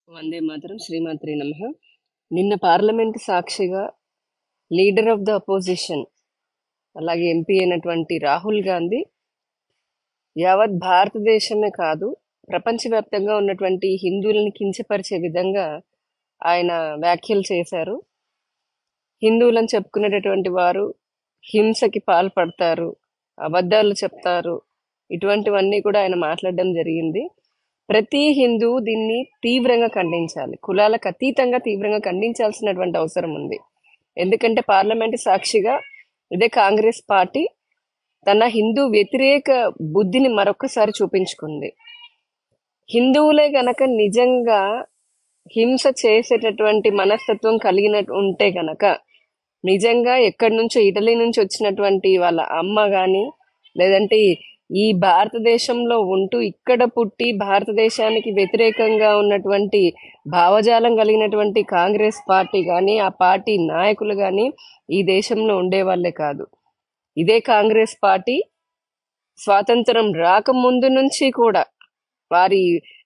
వందే మాతరం. శ్రీమాత్రి నమః. నిన్న పార్లమెంట్ సాక్షిగా లీడర్ ఆఫ్ ద అపోజిషన్ అలాగే ఎంపీ అయినటువంటి రాహుల్ గాంధీ యావత్ భారతదేశమే కాదు ప్రపంచవ్యాప్తంగా ఉన్నటువంటి హిందువులను కించపరిచే విధంగా ఆయన వ్యాఖ్యలు చేశారు. హిందువులను చెప్పుకునేటటువంటి వారు హింసకి పాల్పడతారు, అబద్ధాలు చెప్తారు, ఇటువంటివన్నీ కూడా ఆయన మాట్లాడడం జరిగింది. ప్రతి హిందువు దీన్ని తీవ్రంగా ఖండించాలి, కులాలకు అతీతంగా తీవ్రంగా ఖండించాల్సినటువంటి అవసరం ఉంది. ఎందుకంటే పార్లమెంటు సాక్షిగా ఇదే కాంగ్రెస్ పార్టీ తన హిందూ వ్యతిరేక బుద్ధిని మరొకసారి చూపించుకుంది. హిందువులే గనక నిజంగా హింస చేసేటటువంటి మనస్తత్వం కలిగిన ఉంటే గనక, నిజంగా ఎక్కడి నుంచో ఇటలీ నుంచి వచ్చినటువంటి వాళ్ళ అమ్మ గాని, లేదంటే ఈ భారతదేశంలో ఉంటూ ఇక్కడ పుట్టి భారతదేశానికి వ్యతిరేకంగా ఉన్నటువంటి భావజాలం కలిగినటువంటి కాంగ్రెస్ పార్టీ కానీ, ఆ పార్టీ నాయకులు కానీ ఈ దేశంలో ఉండేవాళ్లే కాదు. ఇదే కాంగ్రెస్ పార్టీ స్వాతంత్రం రాకముందు నుంచి కూడా వారి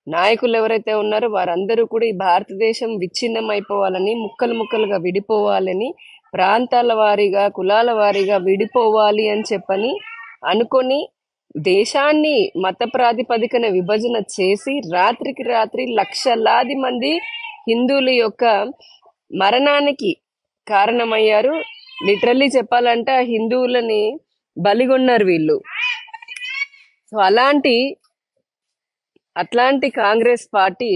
నాయకులు ఎవరైతే ఉన్నారో వారందరూ కూడా ఈ భారతదేశం విచ్ఛిన్నం అయిపోవాలని, ముక్కలు ముక్కలుగా విడిపోవాలని, ప్రాంతాల వారీగా కులాల వారీగా విడిపోవాలి అని చెప్పని అనుకొని దేశాన్ని మత ప్రాతిపదికన విభజన చేసి రాత్రికి రాత్రి లక్షలాది మంది హిందువుల యొక్క మరణానికి కారణమయ్యారు. లిటరల్లీ చెప్పాలంటే ఆ హిందువులని బలిగొన్నారు వీళ్ళు. సో అట్లాంటి కాంగ్రెస్ పార్టీ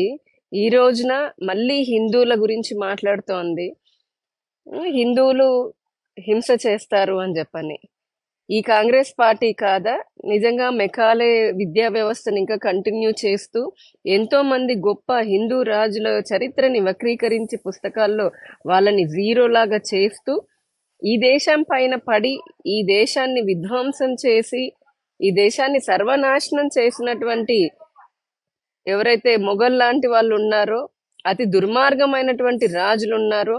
ఈ రోజున మళ్ళీ హిందువుల గురించి మాట్లాడుతోంది. హిందువులు హింస చేస్తారు అని చెప్పని. ఈ కాంగ్రెస్ పార్టీ కాదా నిజంగా మెకాలే విద్యా వ్యవస్థను ఇంకా కంటిన్యూ చేస్తూ ఎంతో మంది గొప్ప హిందూ రాజుల చరిత్రని వక్రీకరించి పుస్తకాల్లో వాళ్ళని జీరోలాగా చేస్తూ ఈ దేశం పైన పడి ఈ దేశాన్ని విధ్వంసం చేసి ఈ దేశాన్ని సర్వనాశనం చేసినటువంటి ఎవరైతే మొఘల్ లాంటి వాళ్ళు ఉన్నారో, అతి దుర్మార్గమైనటువంటి రాజులు ఉన్నారో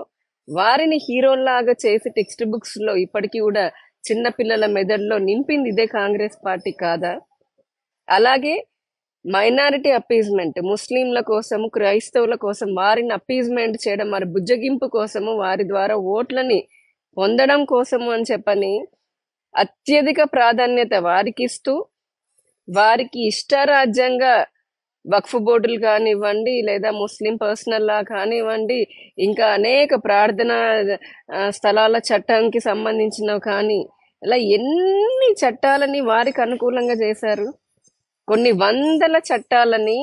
వారిని హీరోల్లాగా చేసి టెక్స్ట్ బుక్స్ లో ఇప్పటికీ కూడా చిన్న పిల్లల మెదడులో నింపింది ఇదే కాంగ్రెస్ పార్టీ కాదా? అలాగే మైనారిటీ అప్పీజ్మెంట్, ముస్లింల కోసము క్రైస్తవుల కోసం వారిని అప్పీజ్మెంట్ చేయడం, వారి బుజ్జగింపు కోసము వారి ద్వారా ఓట్లని పొందడం కోసము అని చెప్పని అత్యధిక ప్రాధాన్యత వారికి ఇస్తూ వారికి ఇష్టారాజ్యంగా వక్ఫ్ బోర్డులు కానివ్వండి, లేదా ముస్లిం పర్సనల్ లా కానివ్వండి, ఇంకా అనేక ప్రార్థనా స్థలాల చట్టానికి సంబంధించినవి కానీ, ఇలా ఎన్ని చట్టాలని వారికి అనుకూలంగా చేశారు. కొన్ని వందల చట్టాలని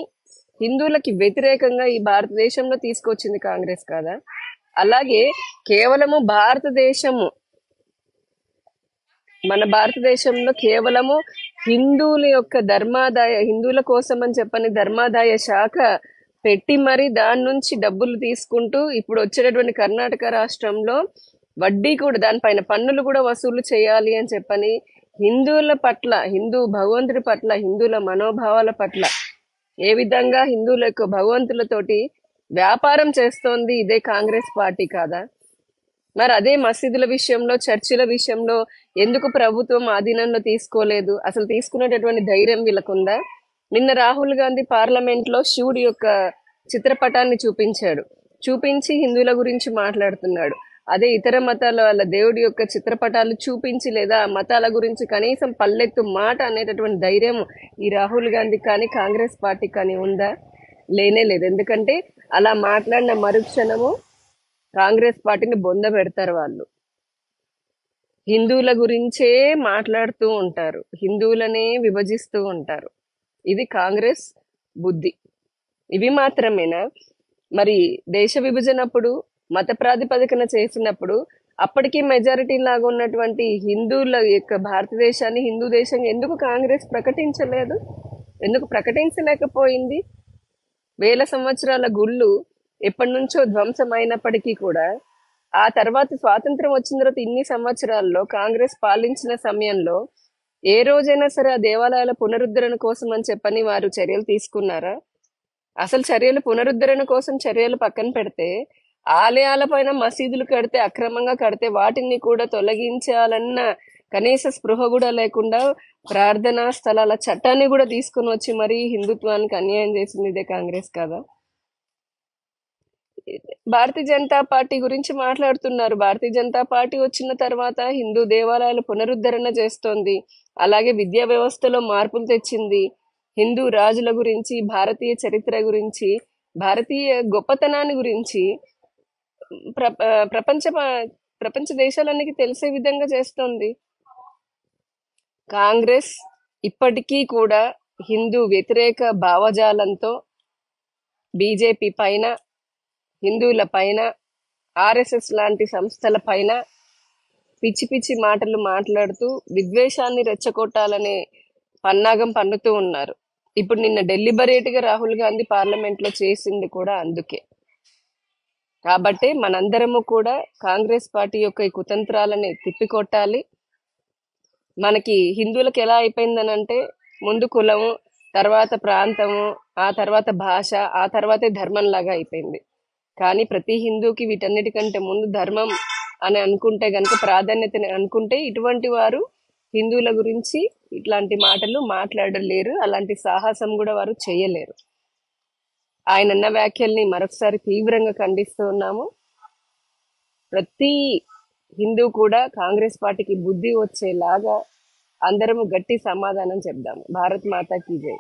హిందువులకి వ్యతిరేకంగా ఈ భారతదేశంలో తీసుకొచ్చింది కాంగ్రెస్ కాదా? అలాగే కేవలము మన భారతదేశంలో కేవలము హిందువుల యొక్క హిందువుల కోసం అని చెప్పని ధర్మాదాయ శాఖ పెట్టి మరి దాని నుంచి డబ్బులు తీసుకుంటూ ఇప్పుడు వచ్చేటటువంటి కర్ణాటక రాష్ట్రంలో వడ్డీ కూడా దానిపైన పన్నులు కూడా వసూలు చేయాలి అని చెప్పని హిందువుల పట్ల, హిందూ భగవంతుడి పట్ల, హిందువుల మనోభావాల పట్ల ఏ విధంగా హిందువుల యొక్క భగవంతులతోటి వ్యాపారం చేస్తోంది ఇదే కాంగ్రెస్ పార్టీ కాదా? మరి అదే మసీదుల విషయంలో, చర్చిల విషయంలో ఎందుకు ప్రభుత్వం ఆధీనంలో తీసుకోలేదు? అసలు తీసుకునేటటువంటి ధైర్యం వీళ్ళకుందా? నిన్న రాహుల్ గాంధీ పార్లమెంట్ లో శివుడి యొక్క చిత్రపటాన్ని చూపించి హిందువుల గురించి మాట్లాడుతున్నాడు. అదే ఇతర మతాల వాళ్ళ దేవుడి యొక్క చిత్రపటాలు చూపించి లేదా మతాల గురించి కనీసం పల్లెత్తు మాట అనేటటువంటి ధైర్యం ఈ రాహుల్ గాంధీ కానీ కాంగ్రెస్ పార్టీ కానీ ఉందా? లేనే లేదు. ఎందుకంటే అలా మాట్లాడిన మరుక్షణము కాంగ్రెస్ పార్టీని బొంద పెడతారు. వాళ్ళు హిందువుల గురించే మాట్లాడుతూ ఉంటారు, హిందువులనే విభజిస్తూ ఉంటారు. ఇది కాంగ్రెస్ బుద్ధి. ఇవి మాత్రమేనా? మరి దేశ విభజనప్పుడు మత ప్రాతిపదికన చేసినప్పుడు అప్పటికీ మెజారిటీ లాగా ఉన్నటువంటి హిందువుల యొక్క భారతదేశాన్ని హిందూ దేశంగా ఎందుకు కాంగ్రెస్ ప్రకటించలేదు? ఎందుకు ప్రకటించలేకపోయింది? వేల సంవత్సరాల గుళ్ళు ఎప్పటి నుంచో ధ్వంసమైనప్పటికీ కూడా ఆ తర్వాత స్వాతంత్రం వచ్చిన తర్వాత ఇన్ని సంవత్సరాల్లో కాంగ్రెస్ పాలించిన సమయంలో ఏ రోజైనా సరే ఆ దేవాలయాల పునరుద్ధరణ కోసం అని చెప్పని వారు చర్యలు తీసుకున్నారా? అసలు పునరుద్ధరణ కోసం చర్యలు పక్కన పెడితే ఆలయాల పైన మసీదులు కడితే, అక్రమంగా కడితే వాటిని కూడా తొలగించాలన్న కనీస స్పృహ కూడా లేకుండా ప్రార్థనా స్థలాల చట్టాన్ని కూడా తీసుకుని వచ్చి మరీ హిందుత్వానికి అన్యాయం చేసింది ఇదే కాంగ్రెస్ కదా? భారతీయ జనతా పార్టీ గురించి మాట్లాడుతున్నారు. భారతీయ జనతా పార్టీ వచ్చిన తర్వాత హిందూ దేవాలయాలు పునరుద్ధరణ చేస్తోంది. అలాగే విద్యా వ్యవస్థలో మార్పులు తెచ్చింది. హిందూ రాజుల గురించి, భారతీయ చరిత్ర గురించి, భారతీయ గొప్పతనాన్ని గురించి ప్ర ప్రపంచ ప్రపంచ దేశాలన్నీ తెలిసే విధంగా చేస్తోంది. కాంగ్రెస్ ఇప్పటికీ కూడా హిందూ వ్యతిరేక భావజాలంతో బీజేపీ పైన, హిందువుల పైన, ఆర్ఎస్ఎస్ లాంటి సంస్థల పైన పిచ్చి పిచ్చి మాటలు మాట్లాడుతూ విద్వేషాన్ని రెచ్చగొట్టాలనే పన్నాగం పన్నుతూ ఉన్నారు. ఇప్పుడు నిన్న డెలిబరేట్గా రాహుల్ గాంధీ పార్లమెంట్లో చేసింది కూడా అందుకే. కాబట్టి మనందరము కూడా కాంగ్రెస్ పార్టీ యొక్క ఈ కుతంత్రాలని తిప్పికొట్టాలి. మనకి హిందువులకు ఎలా అయిపోయిందనంటే ముందు కులము, తర్వాత ప్రాంతము, ఆ తర్వాత భాష, ఆ తర్వాతే ధర్మం లాగా అయిపోయింది. కానీ ప్రతి హిందూకి వీటన్నిటికంటే ముందు ధర్మం అని అనుకుంటే గనక, ప్రాధాన్యతని అనుకుంటే ఇటువంటి వారు హిందువుల గురించి ఇట్లాంటి మాటలు మాట్లాడలేరు. అలాంటి సాహసం కూడా వారు చేయలేరు. ఆయన అన్న వ్యాఖ్యల్ని మరొకసారి తీవ్రంగా ఖండిస్తూ ఉన్నాము. ప్రతి హిందూ కూడా కాంగ్రెస్ పార్టీకి బుద్ధి వచ్చేలాగా అందరము గట్టి సమాధానం చెప్దాము. భారత్ మాతాకి జై.